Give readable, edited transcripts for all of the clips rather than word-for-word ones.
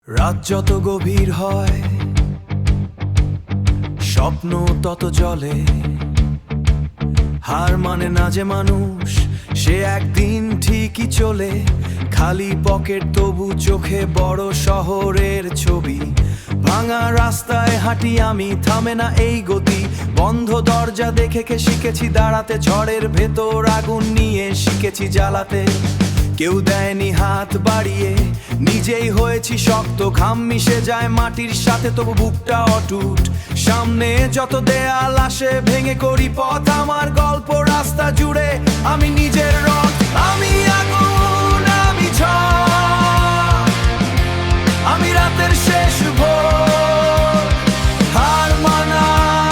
রাত যত গভীর হয় স্বপ্ন তত জলে। হার মানে না যে মানুষ, সে একদিন ঠিকই চলে। খালি পকেট তবু চোখে বড় শহরের ছবি। ভাঙা রাস্তায় হাঁটি আমি, থামে না এই গতি। বন্ধ দরজা দেখে শিখেছি দাঁড়াতে, ঝড়ের ভেতর আগুন নিয়ে শিখেছি জ্বালাতে। কেউ দেয়নি হাত বাড়িয়ে, নিজেই হয়েছি শক্ত। ঘাম মিশে যায় মাটির সাথে, তবু বুকটা অটুট। সামনে যত দেয়াল আসে ভেঙে করি পথ। আমার গল্প রাস্তা জুড়ে, আমি নিজের রথ। আমি আগুন, আমি ঝড়, আমি রাতের শেষ ভোর। হার মানা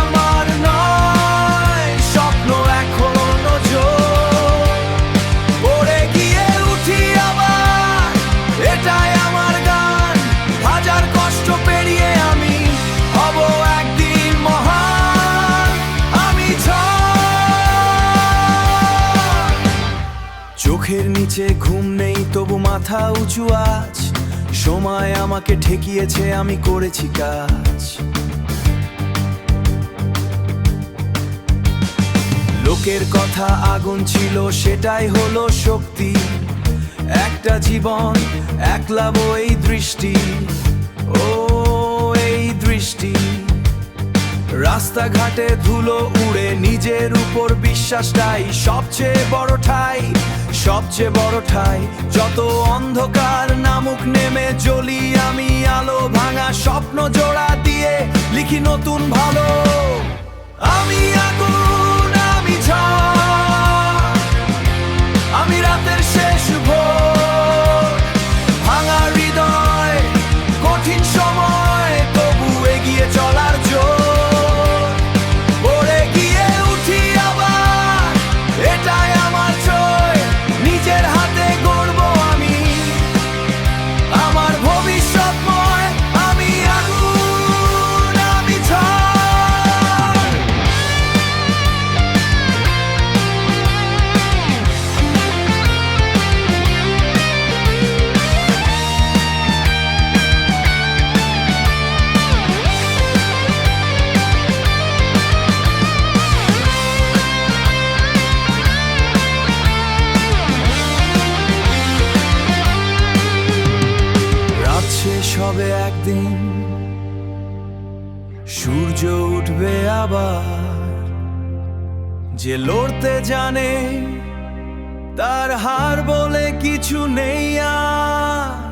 আমার নয়, স্বপ্ন এখনো জোর। পড়ে গিয়ে উঠি আবার, এটাই আমার গান। হাজার কষ্ট পেরিয়ে আমি হব একদিন মহান। আমি ঝড়। চোখের নিচে ঘুম নেই, তবু মাথা উঁচু আজ। সময় আমাকে ঠেকিয়েছে, আমি করেছি কাজ। লোকের কথা আগুন ছিল, সেটাই হলো শক্তি। একটা জীবন, একলা এই দৃষ্টি। ও এই দৃষ্টি। রাস্তাঘাটে ধুলো উড়ে, নিজের উপর বিশ্বাসটাই সবচেয়ে বড় ঠাই। সবচেয়ে বড় ঠাই। যত অন্ধকার নামুক নেমে জ্বলি আমি আলো। ভাঙা স্বপ্ন জোড়া দিয়ে লিখি নতুন ভালো। আমি আগুন, আমি ঝড়, আমি রাতের শেষ ভোর। ভাঙা হৃদয়, কঠিন সময়, তবু এগিয়ে চলার জোর। পড়ে গিয়ে উঠি আবার, এটাই আমার জয়। নিজের হাতে গড়ব আমি আমার ভবিষ্যৎময়। আমি আগুন, আমি ঝড়। রাত শেষ হবে একদিন, সূর্য উঠবে আবার। যে লড়তে জানে, তার হার বলে কিছু নেই আর।